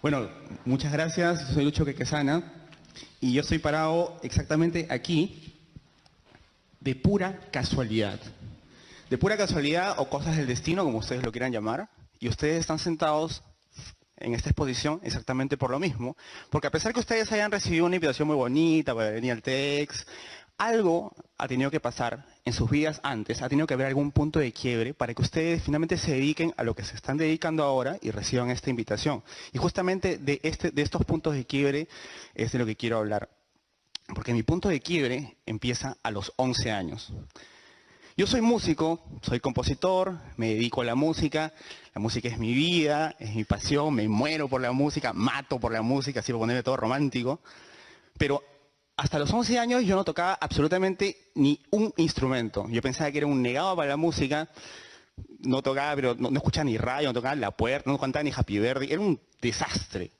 Bueno, muchas gracias. Soy Lucho Quequesana y yo estoy parado exactamente aquí de pura casualidad. De pura casualidad o cosas del destino, como ustedes lo quieran llamar, y ustedes están sentados en esta exposición exactamente por lo mismo, porque a pesar que ustedes hayan recibido una invitación muy bonita para venir al TEDx, algo ha tenido que pasar en sus vidas antes, ha tenido que haber algún punto de quiebre para que ustedes finalmente se dediquen a lo que se están dedicando ahora y reciban esta invitación. Y justamente de estos puntos de quiebre es de lo que quiero hablar, porque mi punto de quiebre empieza a los 11 años. Yo soy músico, soy compositor, me dedico a la música es mi vida, es mi pasión, me muero por la música, mato por la música, así por ponerme todo romántico, pero hasta los 11 años yo no tocaba absolutamente ni un instrumento. Yo pensaba que era un negado para la música, no tocaba, pero no escuchaba ni radio, no tocaba La Puerta, no cantaba ni Happy Birthday, era un desastre.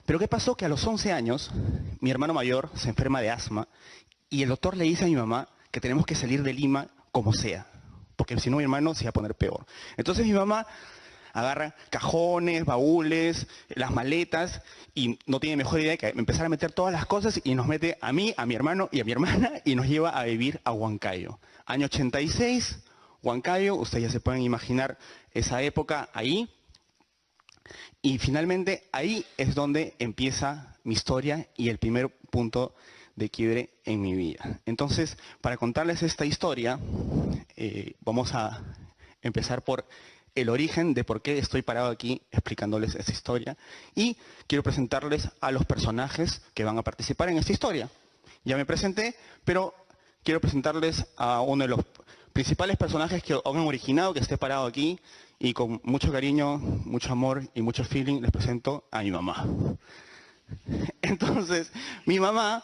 Pero ¿qué pasó? Que a los 11 años mi hermano mayor se enferma de asma y el doctor le dice a mi mamá que tenemos que salir de Lima como sea, porque si no mi hermano se iba a poner peor. Entonces mi mamá agarra cajones, baúles, las maletas y no tiene mejor idea que empezar a meter todas las cosas y nos mete a mí, a mi hermano y a mi hermana y nos lleva a vivir a Huancayo. Año 86, Huancayo, ustedes ya se pueden imaginar esa época ahí. Y finalmente ahí es donde empieza mi historia y el primer punto de quiebre en mi vida. Entonces, para contarles esta historia, vamos a empezar por el origen de por qué estoy parado aquí explicándoles esta historia. Y quiero presentarles a los personajes que van a participar en esta historia. Ya me presenté, pero quiero presentarles a uno de los principales personajes que han originado que esté parado aquí. Y con mucho cariño, mucho amor y mucho feeling les presento a mi mamá. Entonces, mi mamá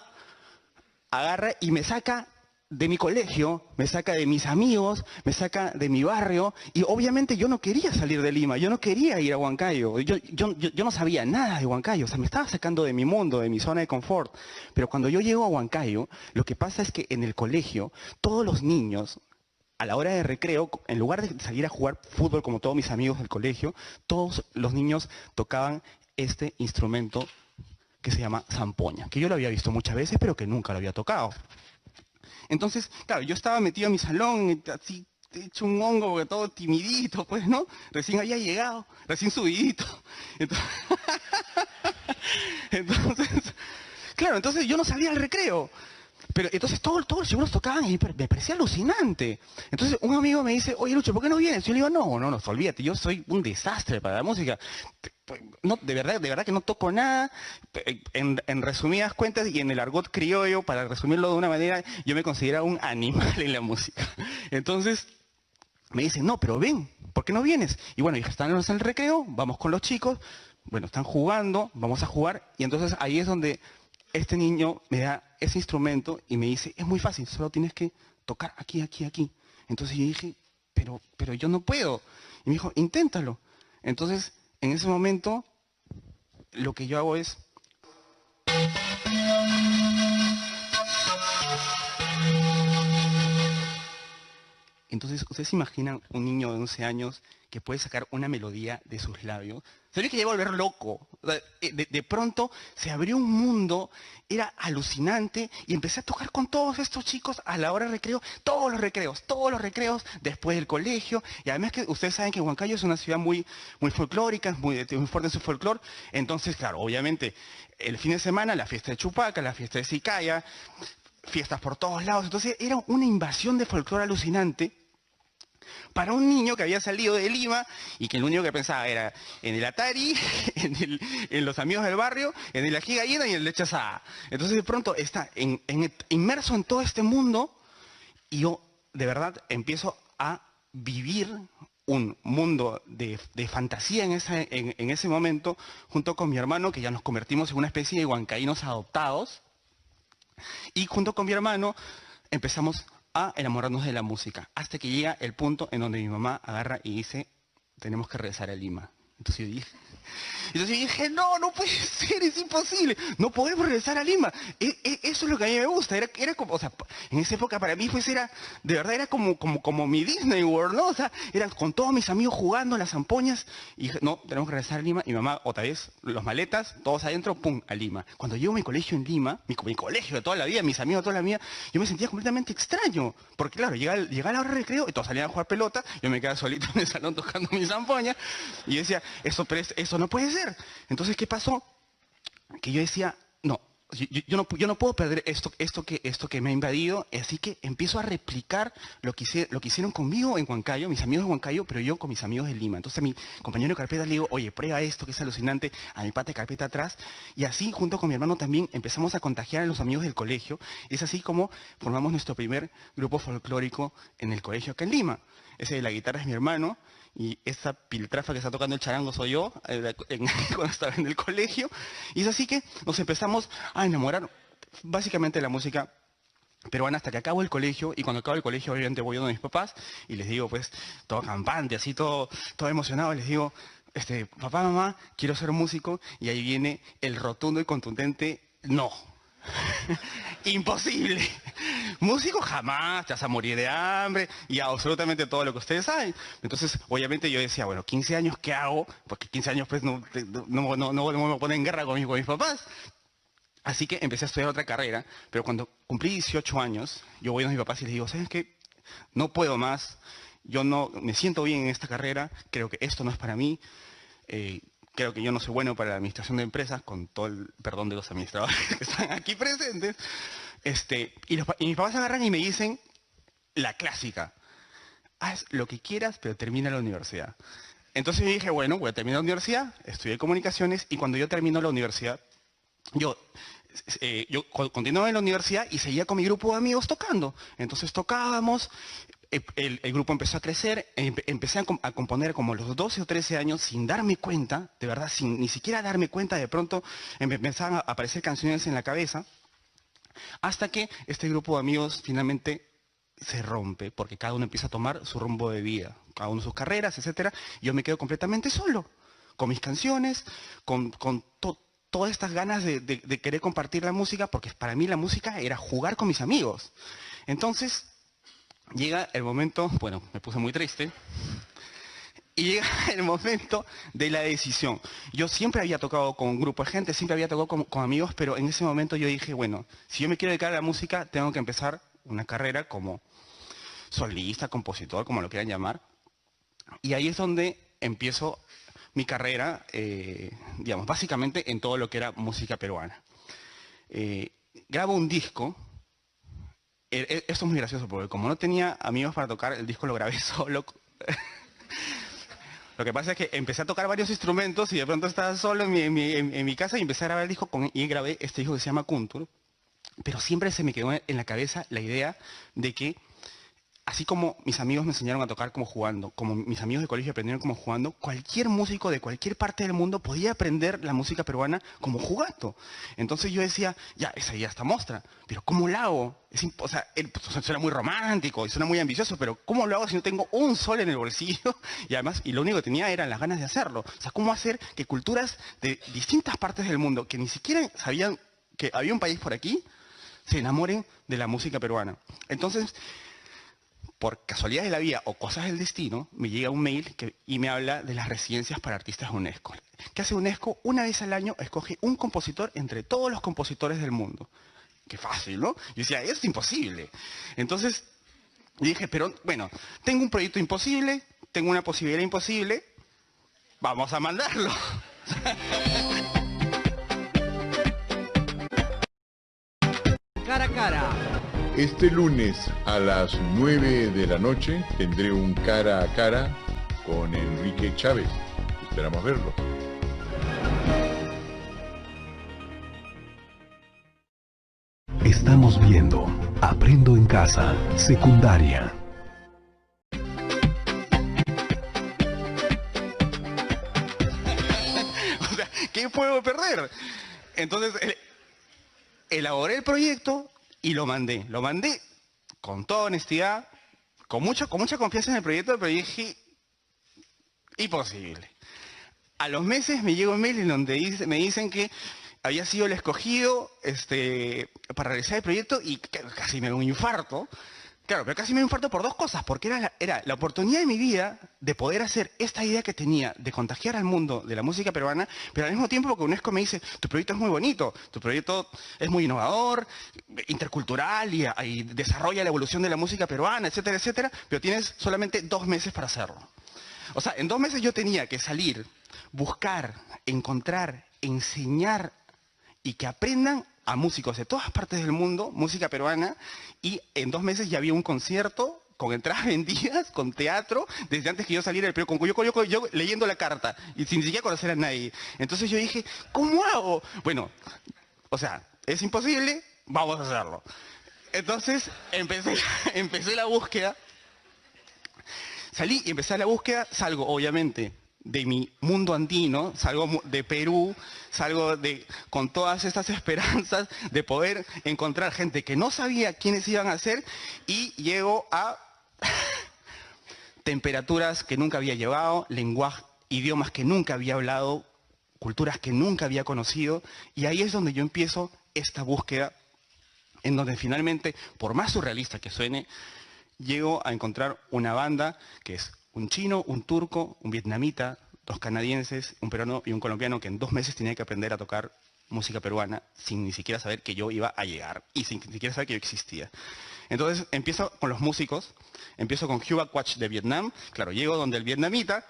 agarra y me saca de mi colegio, me saca de mis amigos, me saca de mi barrio, y obviamente yo no quería salir de Lima, yo no quería ir a Huancayo, yo no sabía nada de Huancayo, o sea, me estaba sacando de mi mundo, de mi zona de confort. Pero cuando yo llego a Huancayo, lo que pasa es que en el colegio, todos los niños, a la hora de recreo, en lugar de salir a jugar fútbol como todos mis amigos del colegio, todos los niños tocaban este instrumento que se llama zampoña, que yo lo había visto muchas veces, pero que nunca lo había tocado. Entonces, claro, yo estaba metido en mi salón, así, hecho un hongo, porque todo timidito, pues, ¿no? Recién había llegado, recién subidito. Entonces, entonces, claro, entonces yo no salía al recreo. Pero entonces todos los chicos tocaban y me parecía alucinante. Entonces un amigo me dice, oye Lucho, ¿por qué no vienes? Yo le digo, no, olvídate, yo soy un desastre para la música. No, de verdad que no toco nada. En resumidas cuentas y en el argot criollo, para resumirlo de una manera, yo me consideraba un animal en la música. Entonces me dice, no, pero ven, ¿por qué no vienes? Y bueno, están en el recreo, vamos con los chicos, bueno, están jugando, vamos a jugar, y entonces ahí es donde este niño me da ese instrumento y me dice, es muy fácil, solo tienes que tocar aquí, aquí, aquí. Entonces yo dije, pero yo no puedo. Y me dijo, inténtalo. Entonces, en ese momento, lo que yo hago es... Entonces, ¿ustedes se imaginan un niño de 11 años que puede sacar una melodía de sus labios? Se ve que llegó a volver loco. O sea, de pronto se abrió un mundo, era alucinante, y empecé a tocar con todos estos chicos a la hora de recreo, todos los recreos después del colegio. Y además que ustedes saben que Huancayo es una ciudad muy folclórica, muy fuerte en su folclore. Entonces, claro, obviamente, el fin de semana, la fiesta de Chupaca, la fiesta de Sicaya, fiestas por todos lados. Entonces, era una invasión de folclore alucinante para un niño que había salido de Lima y que lo único que pensaba era en el Atari, en los amigos del barrio, en el ají gallina y en el leche asada. Entonces de pronto está inmerso en todo este mundo y yo de verdad empiezo a vivir un mundo de fantasía en ese momento junto con mi hermano, que ya nos convertimos en una especie de huancaínos adoptados, y junto con mi hermano empezamos a enamorarnos de la música, hasta que llega el punto en donde mi mamá agarra y dice, tenemos que regresar a Lima. Entonces yo dije, no, no puede ser, es imposible, no podemos regresar a Lima. Eso es lo que a mí me gusta, era como, o sea, en esa época para mí pues era, de verdad era como mi Disney World, ¿no? O sea, era con todos mis amigos jugando las zampoñas, y dije, no, tenemos que regresar a Lima, y mi mamá, otra vez, los maletas, todos adentro, pum, a Lima. Cuando llego a mi colegio en Lima, mi colegio de toda la vida, mis amigos de toda la vida, yo me sentía completamente extraño, porque claro, llegaba la hora de recreo, y todos salían a jugar pelota, yo me quedaba solito en el salón tocando mi zampoña, y yo decía, eso no puede ser. Entonces, ¿qué pasó? Que yo decía, no, yo no puedo perder esto que me ha invadido, así que empiezo a replicar lo que hicieron conmigo en Huancayo, mis amigos de Huancayo, pero yo con mis amigos de Lima. Entonces a mi compañero de carpeta le digo, oye, prueba esto que es alucinante, a mi pata de carpeta atrás, y así junto con mi hermano también empezamos a contagiar a los amigos del colegio, y es así como formamos nuestro primer grupo folclórico en el colegio acá en Lima. Ese de la guitarra es mi hermano, y esa piltrafa que está tocando el charango soy yo, cuando estaba en el colegio. Y es así que nos empezamos a enamorar básicamente de la música peruana hasta que acabo el colegio. Y cuando acabo el colegio, obviamente voy a donde mis papás y les digo, pues, todo campante, así todo emocionado, les digo, papá, mamá, quiero ser músico. Y ahí viene el rotundo y contundente no. Imposible. Músico jamás, te vas a morir de hambre y absolutamente todo lo que ustedes saben. Entonces, obviamente yo decía, bueno, 15 años, ¿qué hago? Porque 15 años pues no me ponen en guerra con mis papás. Así que empecé a estudiar otra carrera, pero cuando cumplí 18 años, yo voy a mis papás y les digo, ¿sabes qué? No puedo más, yo no me siento bien en esta carrera, creo que esto no es para mí. Creo que yo no soy bueno para la administración de empresas, con todo el perdón de los administradores que están aquí presentes. Y mis papás agarran y me dicen la clásica. Haz lo que quieras, pero termina la universidad. Entonces yo dije, bueno, voy a terminar la universidad, estudié comunicaciones, y cuando yo termino la universidad, yo continuaba en la universidad y seguía con mi grupo de amigos tocando. Entonces tocábamos, el grupo empezó a crecer, empecé a componer como a los 12 o 13 años sin darme cuenta, de verdad, sin ni siquiera darme cuenta, de pronto me empezaban a aparecer canciones en la cabeza, hasta que este grupo de amigos finalmente se rompe, porque cada uno empieza a tomar su rumbo de vida, cada uno sus carreras, etcétera. Y yo me quedo completamente solo, con mis canciones, con todas estas ganas de querer compartir la música, porque para mí la música era jugar con mis amigos. Entonces, llega el momento, bueno, me puse muy triste, y llega el momento de la decisión. Yo siempre había tocado con un grupo de gente, siempre había tocado con amigos, pero en ese momento yo dije, bueno, si yo me quiero dedicar a la música, tengo que empezar una carrera como solista, compositor, como lo quieran llamar. Y ahí es donde empiezo mi carrera, digamos, básicamente en todo lo que era música peruana. Grabo un disco. Esto es muy gracioso, porque como no tenía amigos para tocar, el disco lo grabé solo. Lo que pasa es que empecé a tocar varios instrumentos y de pronto estaba solo en mi casa y empecé a grabar el disco y grabé este disco que se llama Kuntur. Pero siempre se me quedó en la cabeza la idea de que, así como mis amigos me enseñaron a tocar como jugando, como mis amigos de colegio aprendieron como jugando, cualquier músico de cualquier parte del mundo podía aprender la música peruana como jugando. Entonces yo decía, ya, esa idea está mostra, pero ¿cómo la hago? O sea, suena muy romántico y suena muy ambicioso, pero ¿cómo lo hago si no tengo un sol en el bolsillo? Y además, y lo único que tenía eran las ganas de hacerlo. O sea, ¿cómo hacer que culturas de distintas partes del mundo, que ni siquiera sabían que había un país por aquí, se enamoren de la música peruana? Entonces, por casualidad de la vida o cosas del destino, me llega un mail y me habla de las residencias para artistas de UNESCO. ¿Qué hace UNESCO? Una vez al año escoge un compositor entre todos los compositores del mundo. Qué fácil, ¿no? Yo decía, es imposible. Entonces, dije, pero bueno, tengo un proyecto imposible, tengo una posibilidad imposible, vamos a mandarlo. Cara a cara. Este lunes a las 9 de la noche tendré un cara a cara con Enrique Chávez. Esperamos verlo. Estamos viendo Aprendo en Casa, secundaria. O sea, ¿qué puedo perder? Entonces, elaboré el proyecto y lo mandé. Lo mandé con toda honestidad, con mucha confianza en el proyecto, pero dije, imposible. A los meses me llega un mail en donde me dicen que había sido el escogido para realizar el proyecto y casi me da un infarto. Claro, pero casi me da un infarto por dos cosas, porque era la oportunidad de mi vida de poder hacer esta idea que tenía de contagiar al mundo de la música peruana, pero al mismo tiempo porque UNESCO me dice, tu proyecto es muy bonito, tu proyecto es muy innovador, intercultural y desarrolla la evolución de la música peruana, etcétera, etcétera, pero tienes solamente 2 meses para hacerlo. O sea, en 2 meses yo tenía que salir, buscar, encontrar, enseñar y que aprendan a músicos de todas partes del mundo, música peruana, y en 2 meses ya había un concierto con entradas vendidas, con teatro, desde antes que yo saliera del periodo, yo leyendo la carta, y sin siquiera conocer a nadie. Entonces yo dije, ¿cómo hago? Bueno, o sea, es imposible, vamos a hacerlo. Entonces empecé la búsqueda, salí y empecé la búsqueda, salgo obviamente de mi mundo andino, salgo de Perú, salgo con todas estas esperanzas de poder encontrar gente que no sabía quiénes iban a ser y llego a temperaturas que nunca había llevado, lenguaje, idiomas que nunca había hablado, culturas que nunca había conocido y ahí es donde yo empiezo esta búsqueda en donde finalmente, por más surrealista que suene, llego a encontrar una banda que es un chino, un turco, un vietnamita, 2 canadienses, un peruano y un colombiano que en 2 meses tenía que aprender a tocar música peruana sin ni siquiera saber que yo iba a llegar y sin ni siquiera saber que yo existía. Entonces empiezo con los músicos, empiezo con Cuba Quach de Vietnam, claro, llego donde el vietnamita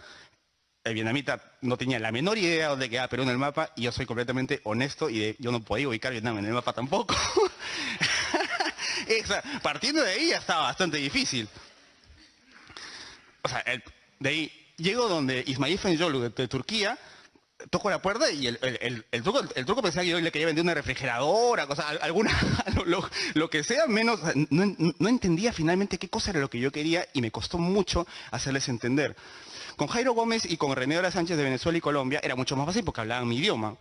no tenía la menor idea de dónde quedaba Perú en el mapa y yo soy completamente honesto y yo no podía ubicar Vietnam en el mapa tampoco. Partiendo de ahí ya estaba bastante difícil. O sea, de ahí llego donde Ismail Fenyolu de Turquía, toco la puerta y el truco pensaba que yo le quería vender una refrigeradora, lo que sea, menos, no entendía finalmente qué cosa era lo que yo quería y me costó mucho hacerles entender. Con Jairo Gómez y con René Dora Sánchez de Venezuela y Colombia era mucho más fácil porque hablaban mi idioma.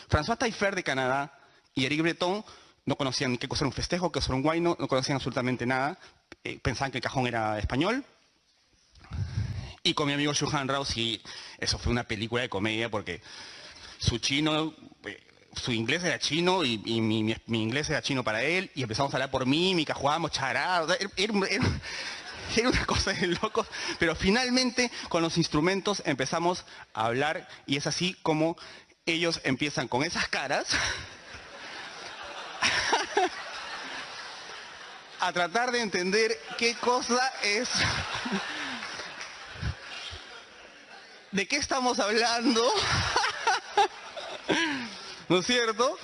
François Taillefer de Canadá y Eric Breton no conocían qué cosa era un festejo, qué cosa era un guayno, no conocían absolutamente nada. Pensaban que el cajón era español. Y con mi amigo Shuhan Rao, sí, eso fue una película de comedia porque su inglés era chino y mi inglés era chino para él. Y empezamos a hablar por mímica, jugábamos charada. Era una cosa de locos. Pero finalmente con los instrumentos empezamos a hablar y es así como ellos empiezan con esas caras a tratar de entender qué cosa es, de qué estamos hablando, ¿no es cierto?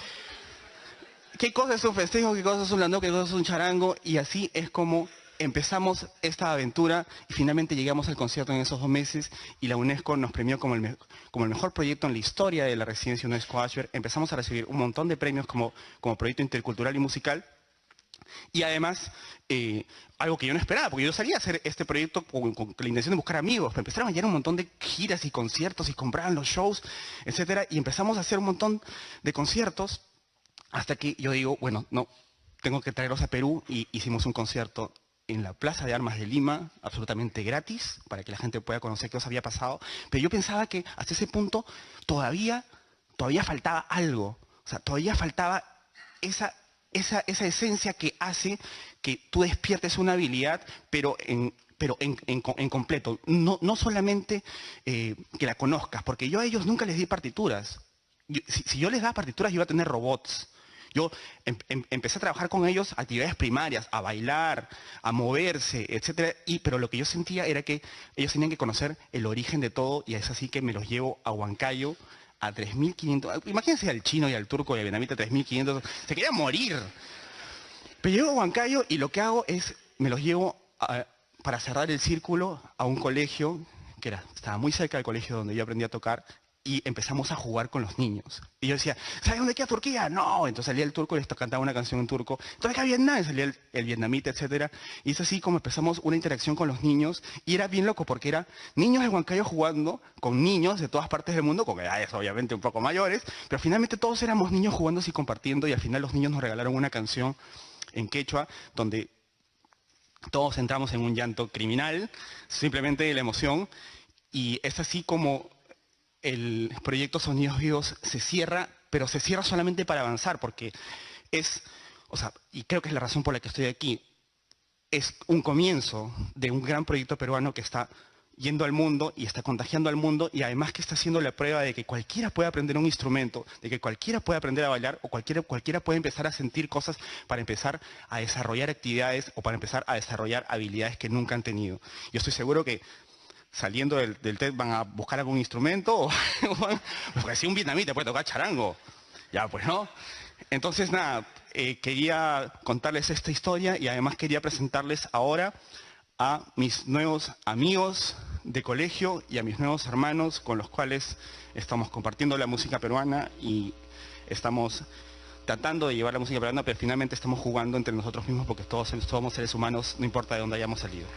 ¿Qué cosa es un festejo, qué cosa es un landó, qué cosa es un charango? Y así es como empezamos esta aventura y finalmente llegamos al concierto en esos 2 meses y la UNESCO nos premió como el mejor proyecto en la historia de la residencia UNESCO Ashford. Empezamos a recibir un montón de premios como proyecto intercultural y musical. Y además, algo que yo no esperaba, porque yo salía a hacer este proyecto con la intención de buscar amigos, pero empezaron a llegar un montón de giras y conciertos y compraban los shows, etcétera, y empezamos a hacer un montón de conciertos hasta que yo digo, bueno, no, tengo que traerlos a Perú y hicimos un concierto en la Plaza de Armas de Lima, absolutamente gratis, para que la gente pueda conocer qué os había pasado, pero yo pensaba que hasta ese punto todavía faltaba algo, o sea, todavía faltaba esa esencia que hace que tú despiertes una habilidad, pero en completo. No solamente que la conozcas, porque yo a ellos nunca les di partituras. Si yo les daba partituras, yo iba a tener robots. Yo empecé a trabajar con ellos actividades primarias, a bailar, a moverse, etc. Pero lo que yo sentía era que ellos tenían que conocer el origen de todo y es así que me los llevo a Huancayo, a 3.500, imagínense al chino y al turco y al vietnamita 3.500, se querían morir. Pero llego a Huancayo y lo que hago es, me los llevo para cerrar el círculo a un colegio, estaba muy cerca del colegio donde yo aprendí a tocar, y empezamos a jugar con los niños. Y yo decía, ¿sabes dónde queda Turquía? No, entonces salía el turco y les cantaba una canción en turco. Entonces acá Vietnam, salía el vietnamita, etc. Y es así como empezamos una interacción con los niños. Y era bien loco porque era niños de Huancayo jugando con niños de todas partes del mundo, con edades obviamente un poco mayores, pero finalmente todos éramos niños jugando y compartiendo y al final los niños nos regalaron una canción en quechua donde todos entramos en un llanto criminal, simplemente de la emoción. Y es así como el proyecto Sonidos Vivos se cierra, pero se cierra solamente para avanzar, porque y creo que es la razón por la que estoy aquí, es un comienzo de un gran proyecto peruano que está yendo al mundo y está contagiando al mundo, y además que está haciendo la prueba de que cualquiera puede aprender un instrumento, de que cualquiera puede aprender a bailar, o cualquiera puede empezar a sentir cosas para empezar a desarrollar actividades o para empezar a desarrollar habilidades que nunca han tenido. Yo estoy seguro que saliendo del TED van a buscar algún instrumento, porque si un vietnamita puede tocar charango, ya pues no. Entonces nada, quería contarles esta historia y además quería presentarles ahora a mis nuevos amigos de colegio y a mis nuevos hermanos con los cuales estamos compartiendo la música peruana y estamos tratando de llevar la música peruana, pero finalmente estamos jugando entre nosotros mismos porque todos somos seres humanos, no importa de dónde hayamos salido.